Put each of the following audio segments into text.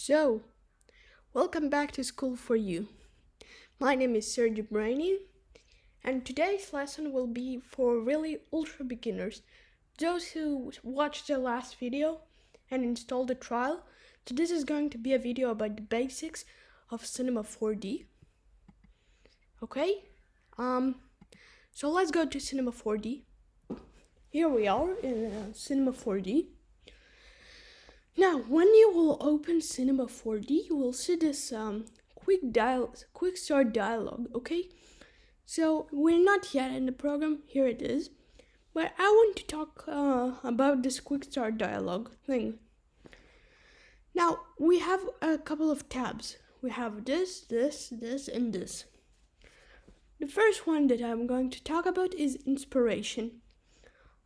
So, welcome back to School4u. My name is Sergio Brainy, and today's lesson will be for really ultra beginners, those who watched the last video and installed the trial. So this is going to be a video about the basics of Cinema 4D. Okay? So let's go to Cinema 4D. Here we are in Cinema 4D. Now, when you will open Cinema 4D, you will see this quick start dialog, okay? So, we're not yet in the program, here it is. But I want to talk about this quick start dialog thing. Now, we have a couple of tabs. We have this, and this. The first one that I'm going to talk about is inspiration.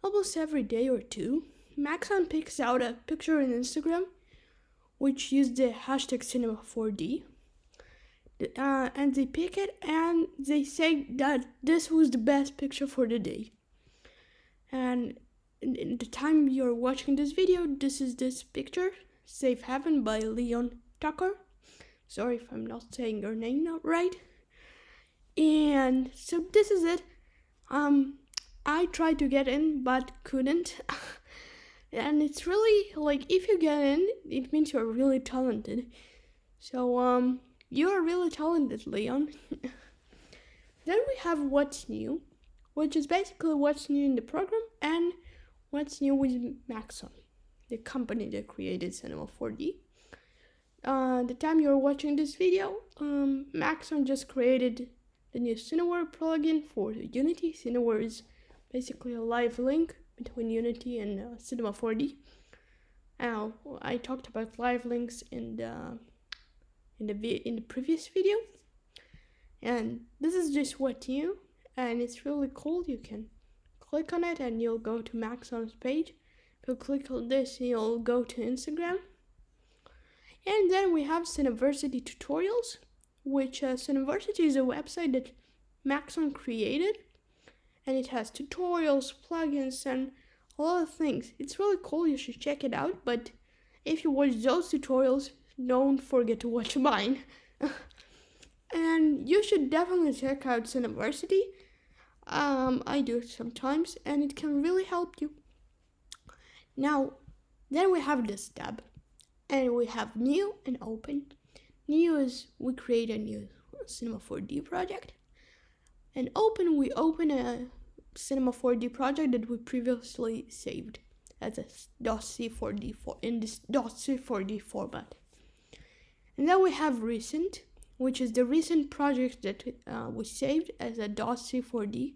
Almost every day or two, Maxon picks out a picture on Instagram, which used the hashtag Cinema4D, and they pick it and they say that this was the best picture for the day. And in the time you're watching this video, this is this picture, Safe Haven by Leon Tucker. Sorry if I'm not saying your name not right. And so this is it. I tried to get in but couldn't. And it's really, like, if you get in, it means you're really talented. So, you're really talented, Leon. Then we have What's New, which is basically what's new in the program and what's new with Maxon, the company that created Cinema 4D. The time you're watching this video, Maxon just created the new Cineware plugin for Unity. Cineware is basically a live link between Unity and Cinema 4D. Now, I talked about live links in the previous video, and this is just what's new, and it's really cool. You can click on it and you'll go to Maxon's page. If you click on this, you'll go to Instagram. And then we have Cineversity tutorials, which Cineversity is a website that Maxon created. And it has tutorials, plugins, and a lot of things. It's really cool, you should check it out. But if you watch those tutorials, don't forget to watch mine. And you should definitely check out Cineversity. I do it sometimes, and it can really help you. Now, then we have this tab. And we have new and open. New is we create a new Cinema 4D project. And open, we open a Cinema 4D project that we previously saved as a .c4d in this .c4d format. And then we have recent, which is the recent project that we saved as a .c4d.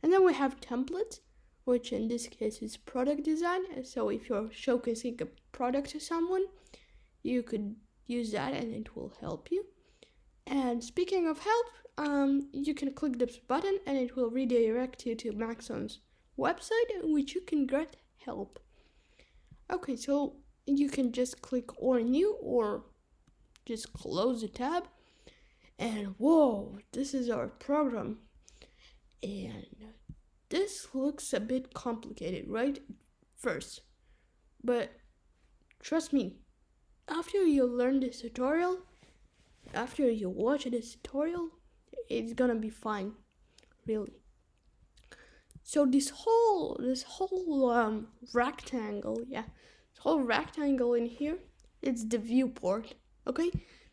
And then we have templates, which in this case is product design. So if you're showcasing a product to someone, you could use that and it will help you. And speaking of help, you can click this button and it will redirect you to Maxon's website, which you can get help. Okay, so you can just click or new or just close the tab. And whoa, this is our program. And this looks a bit complicated, right? First. But trust me, after you learn this tutorial, after you watch this tutorial, it's gonna be fine, really. So this whole rectangle, this whole rectangle in here, it's the viewport, okay?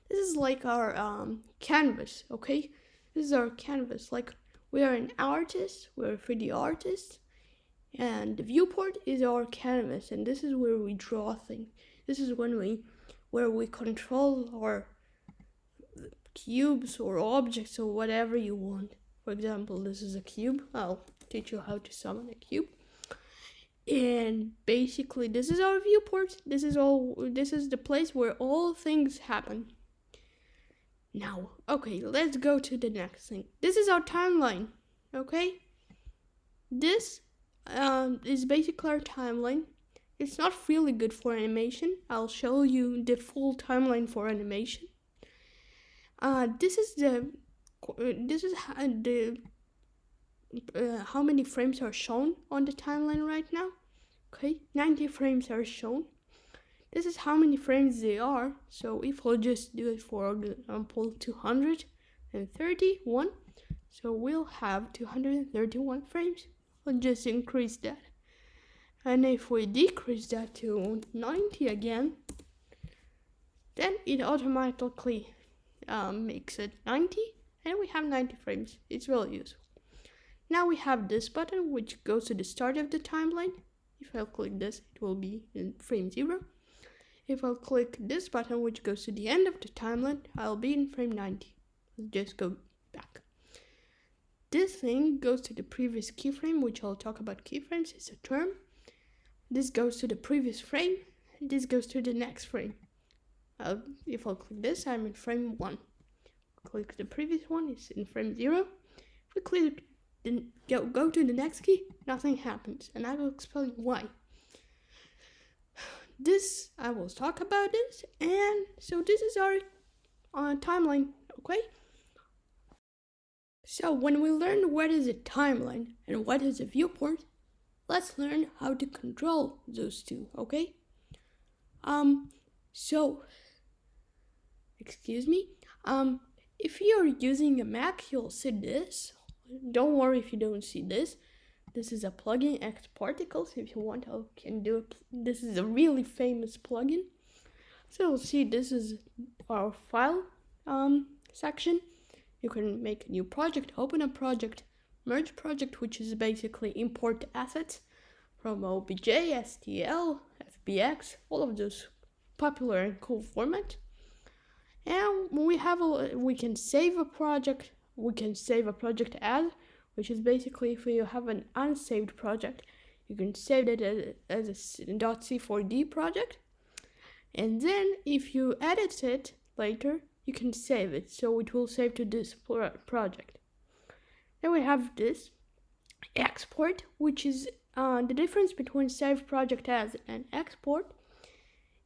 This is like our canvas, okay? This is our canvas. Like, we are an artist, we're a 3D artist, and the viewport is our canvas, and this is where we draw things. This is where we control our cubes or objects or whatever you want. For example, this is a cube. I'll teach you how to summon a cube. And basically, this is our viewport. This is the place where all things happen. Now, okay, let's go to the next thing. This is our timeline, okay? This is basically our timeline. It's not really good for animation. I'll show you the full timeline for animation. This is how many frames are shown on the timeline right now. Okay, 90 frames are shown. this is how many frames they are. So if we'll just do it for example 231, so we'll have 231 frames. We'll just increase that. And if we decrease that to 90 again, then it automatically makes it 90, and we have 90 frames. It's really useful. Now we have this button which goes to the start of the timeline. If I click this, it will be in frame 0. If I'll click this button which goes to the end of the timeline, I'll be in frame 90. Let's just go back. This thing goes to the previous keyframe, which I'll talk about keyframes. It's a term. This goes to the previous frame, and this goes to the next frame. If I'll click this, I'm in frame 1. Click the previous one, it's in frame 0. If we click go to the next key, nothing happens, and I will explain why. I will talk about this, and so this is our timeline, okay? So when we learn what is a timeline and what is a viewport, let's learn how to control those two, okay? Excuse me. If you're using a Mac, you'll see this. Don't worry if you don't see this. This is a plugin, X Particles. If you want, I can do it. This is a really famous plugin. So you'll see this is our file section. You can make a new project, open a project, merge project, which is basically import assets from OBJ, STL, FBX, all of those popular and cool formats. And we can save a project. We can save a project as, which is basically if you have an unsaved project, you can save it as a .c4d project. And then if you edit it later, you can save it. So it will save to this project. Then we have this export, which is the difference between save project as and export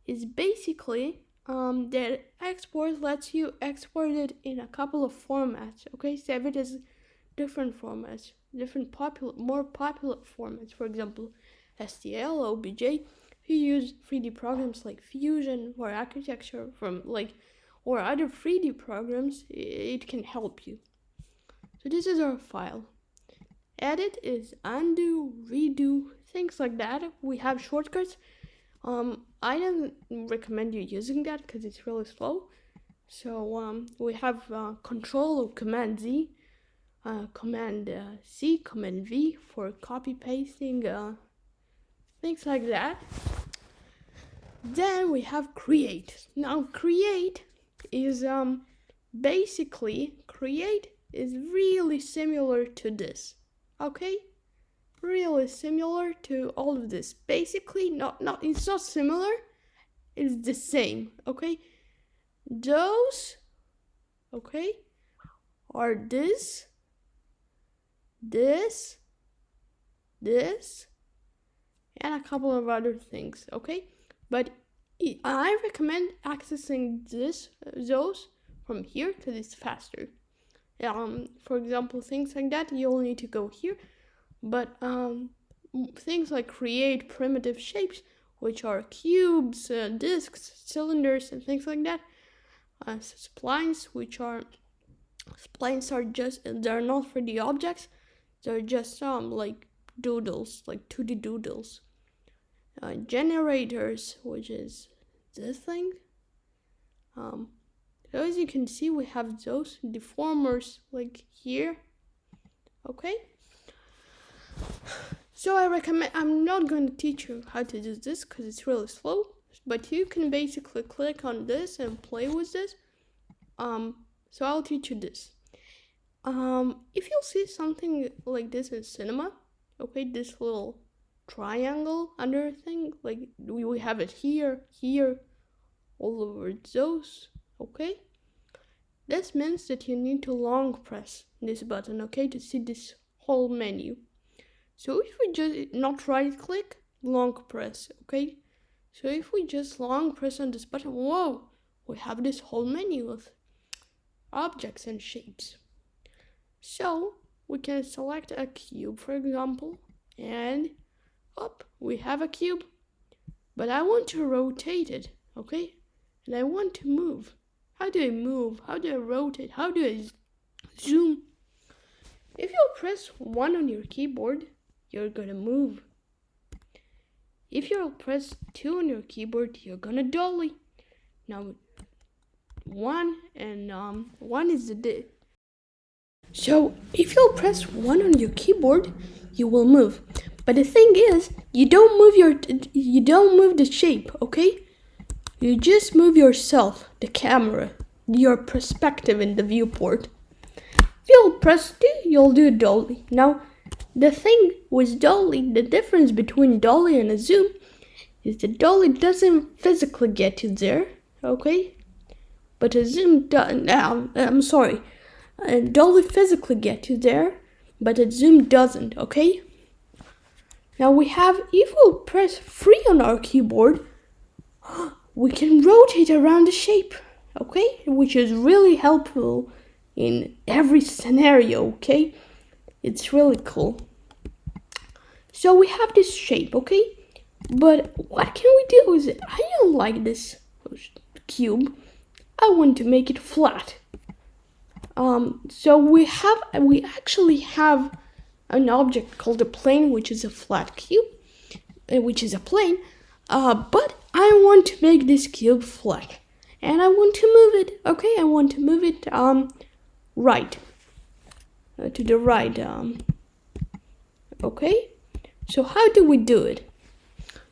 is basically that export lets you export it in a couple of formats, okay? Save it as different formats, more popular formats. For example, STL, OBJ. If you use 3D programs like Fusion or architecture or other 3D programs, it can help you. So this is our file. Edit is undo, redo, things like that. We have shortcuts. I don't recommend you using that because it's really slow. So we have Control or Command Z, Command C, Command V for copy pasting, things like that. Then we have Create. Now Create is really similar to this, okay? Really similar to all of this. Basically, it's not similar, it's the same, okay? Those, okay, are this, and a couple of other things, okay? But I recommend accessing those from here because it's faster. For example, things like that, you'll need to go here. But things like create primitive shapes, which are cubes, discs, cylinders, and things like that. Splines, they're not 3D objects. They're just like doodles, like 2D doodles. Generators, which is this thing. So as you can see, we have those deformers like here. Okay. So I'm not going to teach you how to do this because it's really slow, but you can basically click on this and play with this. So I'll teach you this. If you'll see something like this in cinema, okay, this little triangle under thing, like we have it here, all over those, okay? This means that you need to long press this button, okay, to see this whole menu. So if we just not right click, long press, okay? So if we just long press on this button, whoa, we have this whole menu of objects and shapes. So we can select a cube, for example, and we have a cube. but I want to rotate it, okay? And I want to move. How do I move? How do I rotate? How do I zoom? If you press 1 on your keyboard, you're gonna move. If you press 2 on your keyboard, you're gonna dolly. Now, 1 and 1 is the So if you press 1 on your keyboard, you will move. But the thing is, you don't move the shape, okay? You just move yourself, the camera, your perspective in the viewport. If you'll press 2, you'll do a dolly. Now, the thing with dolly, the difference between dolly and a zoom is the dolly doesn't physically get you there, okay? But a zoom does. A dolly physically get you there, but a zoom doesn't, okay? Now we have, if we'll press 3 on our keyboard, we can rotate around the shape, okay? Which is really helpful in every scenario, okay? It's really cool. So we have this shape, okay? But what can we do with it? I don't like this cube. I want to make it flat. So we actually have an object called a plane, which is a flat cube, which is a plane. But I want to make this cube flat, and I want to move it. Okay, I want to move it right to the right. Okay, so how do we do it?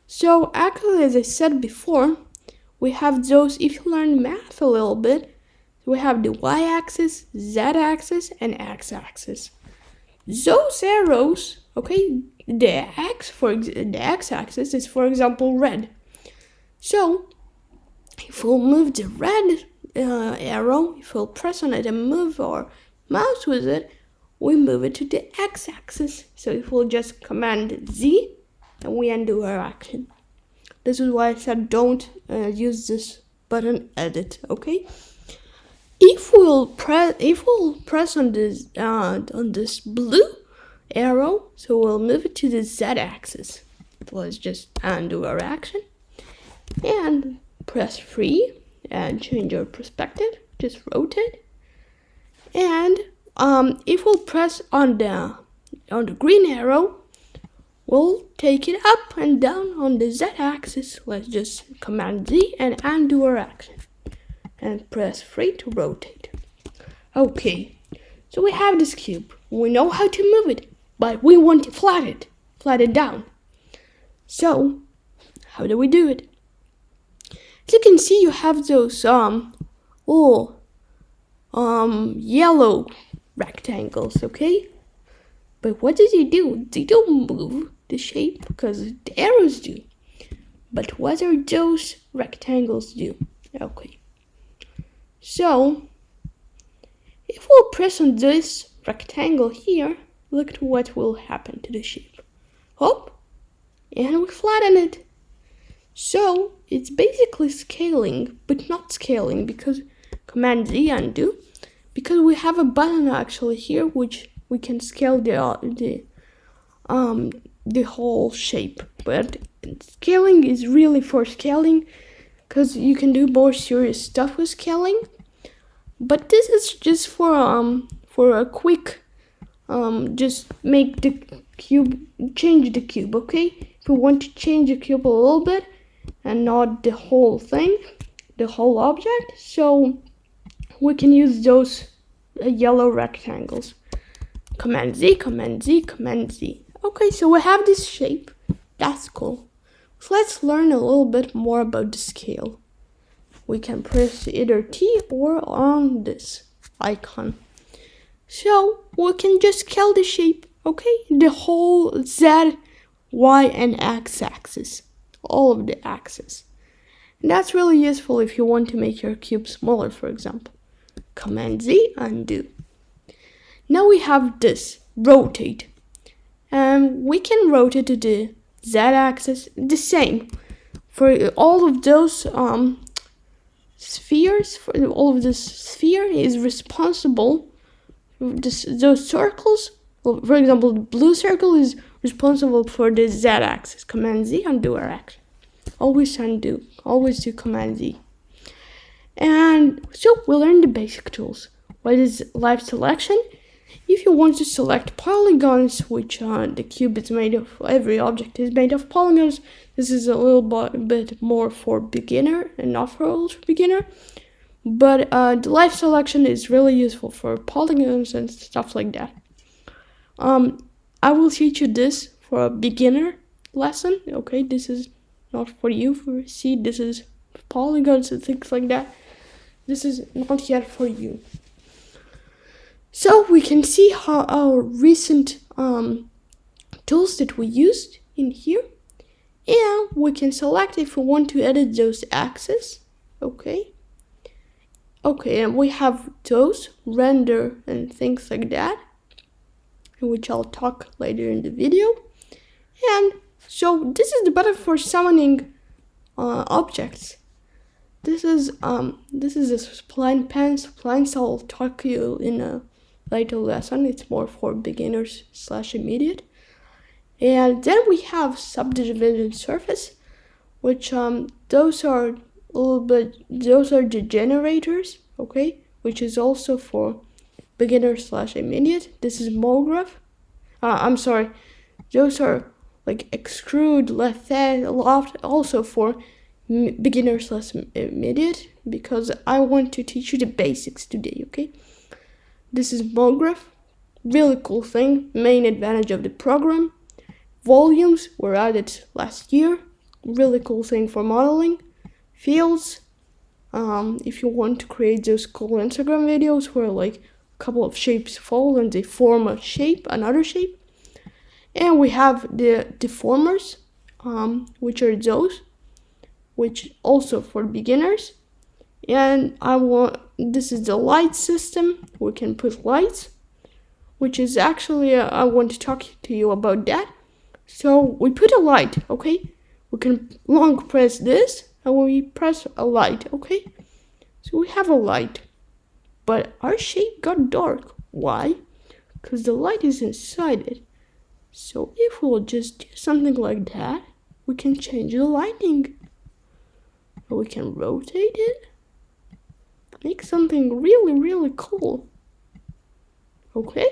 So actually, as I said before, we have those. If you learn math a little bit, we have the y-axis, z-axis, and x-axis. Those arrows, okay, the x-axis is, for example, red. So if we'll move the red arrow, if we'll press on it and move our mouse with it, we move it to the x-axis. So if we'll just command Z, and we undo our action. This is why I said don't use this button edit, okay? If we'll press on this blue arrow, so we'll move it to the z-axis. Let's just undo our action and press 3 and change our perspective. Just rotate. And if we'll press on the green arrow, we'll take it up and down on the z-axis. Let's just command Z and undo our action. And press 3 to rotate. Okay, so we have this cube. We know how to move it, but we want to flat it down. So, how do we do it? As you can see, you have those yellow rectangles, okay? But what does it do? They don't move the shape because the arrows do. But what are those rectangles do? Okay. So, if we'll press on this rectangle here, look at what will happen to the shape. Hop, and we flatten it. So, it's basically scaling, but not scaling because Command Z undo, because we have a button actually here which we can scale the whole shape. But scaling is really for scaling, because you can do more serious stuff with scaling. But this is just for a quick, just make the cube, change the cube, okay? If we want to change the cube a little bit and not the whole thing, the whole object, so we can use those yellow rectangles. Command Z, Command Z, Command Z. Okay, so we have this shape. That's cool. So let's learn a little bit more about the scale. We can press either T or on this icon. So we can just scale the shape, okay? The whole Z, Y, and X axis. All of the axes. And that's really useful if you want to make your cube smaller, for example. Command Z, undo. Now we have this, rotate. We can rotate to the Z axis, the same. For all of those spheres, for all of this sphere is responsible. Those circles, for example, the blue circle is responsible for the Z axis. Command Z, undo our action. always undo, always do Command Z. And so we learned the basic tools. What is live selection? If you want to select polygons, which the cube is made of, every object is made of polygons, this is a little bit more for beginner and not for ultra beginner. But the live selection is really useful for polygons and stuff like that. I will teach you this for a beginner lesson. Okay, this is not for you. This is polygons and things like that. This is not yet for you. So we can see how our recent tools that we used in here, and we can select if we want to edit those axes. Okay, and we have those render and things like that, which I'll talk later in the video. And so this is the button for summoning objects. This is a spline pen. Splines I'll talk to you in a later lesson. It's more for beginners / immediate. And then we have subdivision surface, which those are the generators, okay, which is also for beginner / immediate. This is MoGraph. Those are like extrude, loft, also for beginner / immediate, because I want to teach you the basics today, okay? This is MoGraph, really cool thing, main advantage of the program. Volumes were added last year, really cool thing for modeling. Fields, if you want to create those cool Instagram videos where like a couple of shapes fall and they form another shape. And we have the deformers, which are those, which also for beginners. And this is the light system. We can put lights, which is actually, I want to talk to you about that. So we put a light, okay? We can long press this, and we press a light, okay? So we have a light, but our shape got dark. Why? Because the light is inside it. So if we'll just do something like that, we can change the lighting. We can rotate it, make something really, really cool. Okay?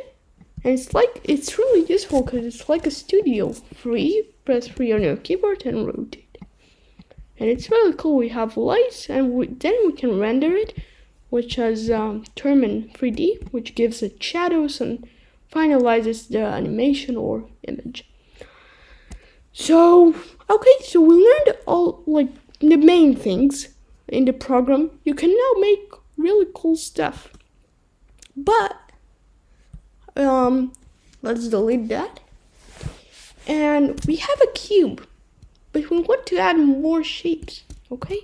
And it's really useful because it's like a studio. Press free on your keyboard and rotate. And it's really cool. We have lights, and then we can render it, which has term in 3D, which gives it shadows and finalizes the animation or image. So, okay, so we learned all like the main things in the program. You can now make really cool stuff. But let's delete that. And we have a cube, but we want to add more shapes, okay?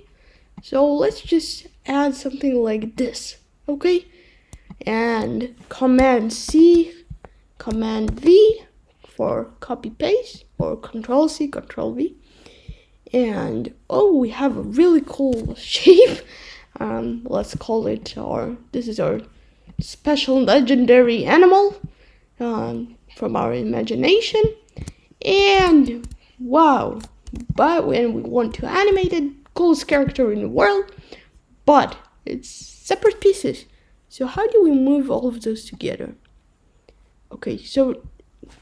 So let's just add something like this, okay? And Command C, Command V for copy paste, or Control C, Control V. And we have a really cool shape. Let's call it this is our special legendary animal from our imagination. And wow, but when we want to animate it, coolest character in the world, but it's separate pieces. So how do we move all of those together? Okay, so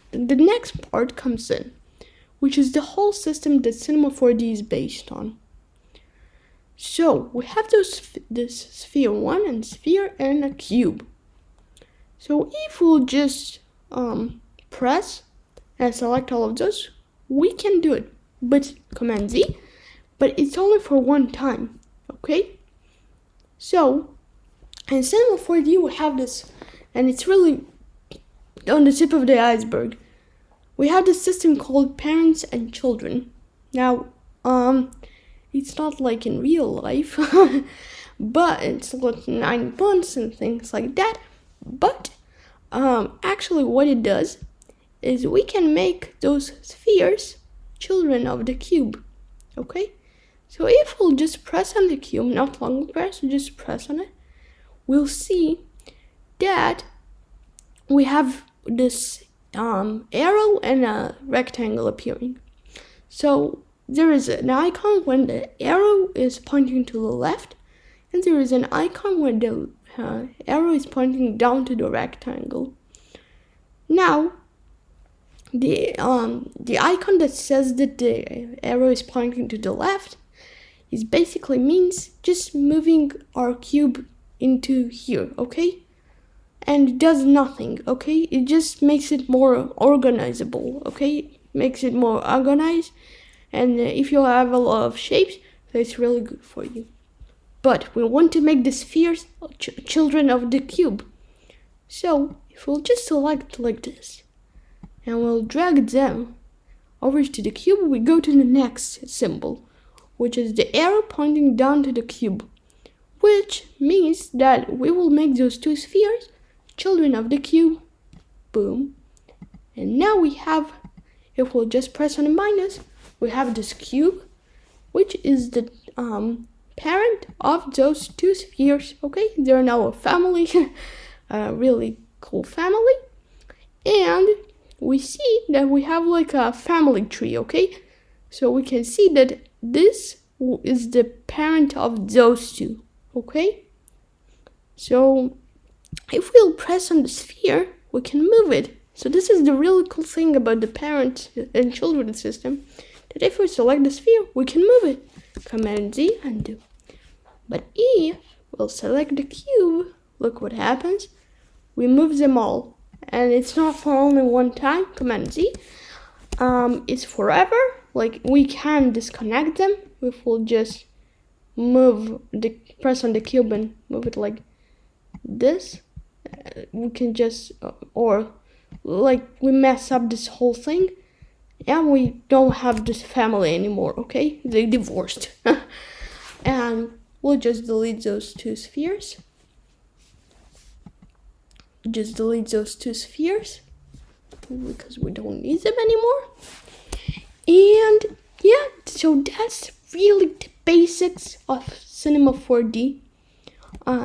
the next part comes in, which is the whole system that Cinema 4D is based on. So we have this sphere 1 and sphere and a cube. So if we'll just press and select all of those, we can do it, but Command Z, but it's only for one time, okay? So in Cinema 4D we have this, and it's really on the tip of the iceberg. We have this system called parents and children. Now, it's not like in real life, but it's like 9 months and things like that. But actually what it does is we can make those spheres children of the cube, okay? So if we'll just press on the cube, not long press, just press on it, we'll see that we have this arrow and a rectangle appearing. So there is an icon when the arrow is pointing to the left, and there is an icon when the arrow is pointing down to the rectangle. Now, the icon that says that the arrow is pointing to the left is basically means just moving our cube into here, okay? And it does nothing, okay? It just makes it more organizable, okay? Makes it more organized, and if you have a lot of shapes, that's really good for you. But we want to make the spheres children of the cube. So if we'll just select like this, and we'll drag them over to the cube, we go to the next symbol, which is the arrow pointing down to the cube, which means that we will make those two spheres children of the cube. Boom. And now we have, if we'll just press on the minus, we have this cube, which is the parent of those two spheres, okay? They're now a family, a really cool family. And we see that we have like a family tree, okay? So we can see that this is the parent of those two, okay? So if we'll press on the sphere, we can move it. So this is the really cool thing about the parent and children system, that if we select the sphere, we can move it. Command Z, undo. But if we'll select the cube, look what happens. We move them all. And it's not for only one time, Command Z. It's forever. Like, we can disconnect them if we'll just press on the cube and move it like this. We can just, or like we mess up this whole thing, and we don't have this family anymore, okay? They divorced. And we'll just delete those two spheres. Just delete those two spheres because we don't need them anymore. And yeah, so that's really the basics of Cinema 4D.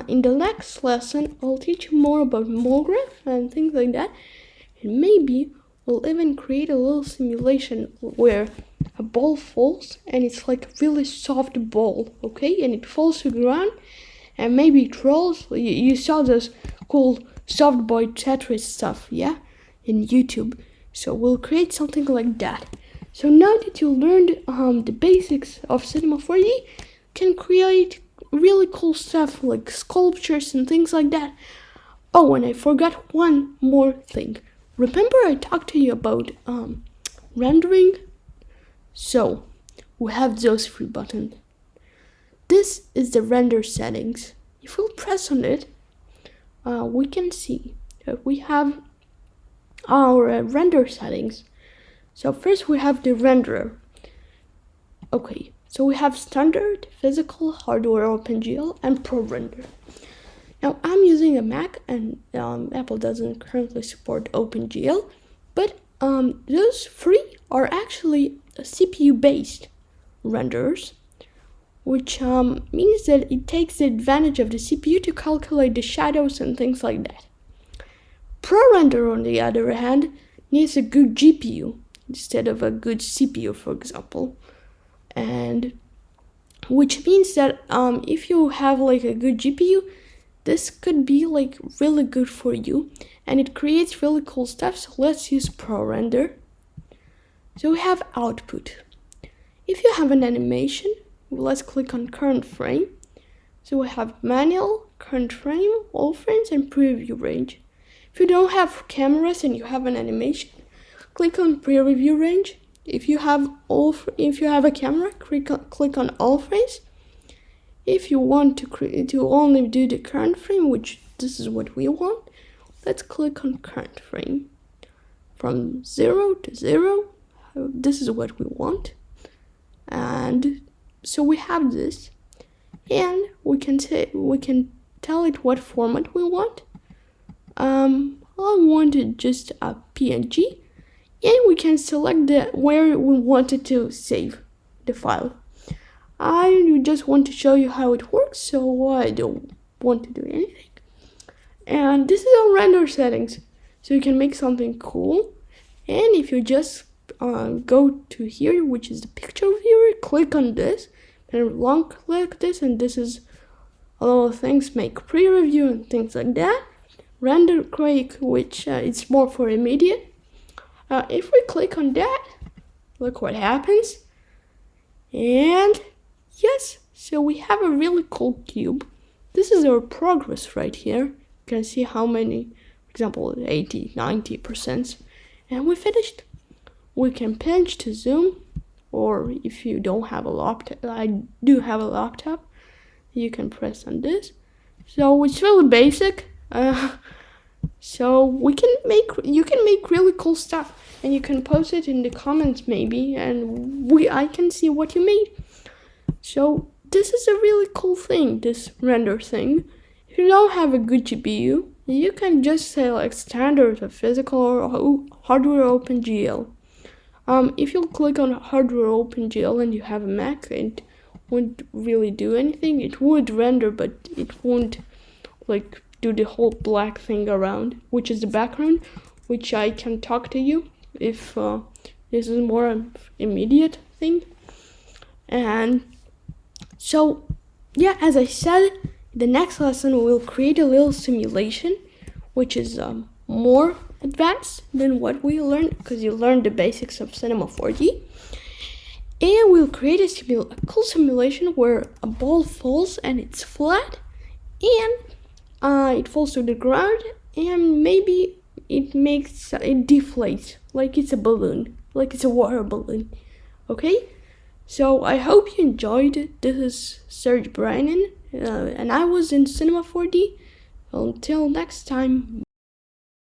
In the next lesson, I'll teach you more about MoGraph and things like that. And maybe we'll even create a little simulation where a ball falls and it's like a really soft ball, okay? And it falls to the ground and maybe it rolls. You saw those cool soft boy Tetris stuff, yeah? In YouTube. So we'll create something like that. So now that you learned the basics of Cinema 4D, you can create really cool stuff like sculptures and things like that. Oh, and I forgot one more thing. Remember I talked to you about rendering? So, we have those three buttons. This is the render settings. If we'll press on it, we can see that we have our render settings. So first we have the renderer. Okay, so we have standard, physical, hardware, OpenGL, and Pro Render. Now I'm using a Mac, and Apple doesn't currently support OpenGL, but those three are actually CPU-based renderers, which means that it takes advantage of the CPU to calculate the shadows and things like that. Pro Render, on the other hand, needs a good GPU instead of a good CPU, for example, and which means that if you have like a good GPU, this could be like really good for you, and it creates really cool stuff. So let's use Pro Render. So we have output. If you have an animation, let's click on current frame. So we have manual, current frame, all frames, and preview range. If you don't have cameras and you have an animation, click on preview range. If you have a camera, click on all frames. If you want to only do the current frame, which this is what we want, let's click on current frame. From 0 to 0, this is what we want. And so we have this, and we can tell it what format we want. I wanted just a PNG, and we can select where we wanted to save the file. I just want to show you how it works, so I don't want to do anything. And this is our render settings, so you can make something cool. And if you just go to here, which is the picture viewer, click on this, and long click this, and this is a lot of things, make pre-review and things like that. Render quick, which it's more for immediate. If we click on that, look what happens. And yes, so we have a really cool cube. This is our progress right here. You can see how many, for example, 80, 90%. And we finished. We can pinch to zoom, or if you don't have a laptop, I do have a laptop, you can press on this. So it's really basic. So you can make really cool stuff, and you can post it in the comments maybe, and I can see what you made. So this is a really cool thing, this render thing. If you don't have a good GPU, you can just select standard or physical or hardware OpenGL. If you click on hardware OpenGL and you have a Mac, it won't really do anything. It would render, but it won't like do the whole black thing around, which is the background, which I can talk to you if this is more immediate thing. And so yeah, as I said, the next lesson we'll create a little simulation, which is more advanced than what we learned, because you learned the basics of Cinema 4D. And we'll create a cool simulation where a ball falls and it's flat, and it falls to the ground, and maybe it deflates like it's a balloon, like it's a water balloon. Okay, so I hope you enjoyed it. This is Serge Brainin, and I was in Cinema 4D. Until next time.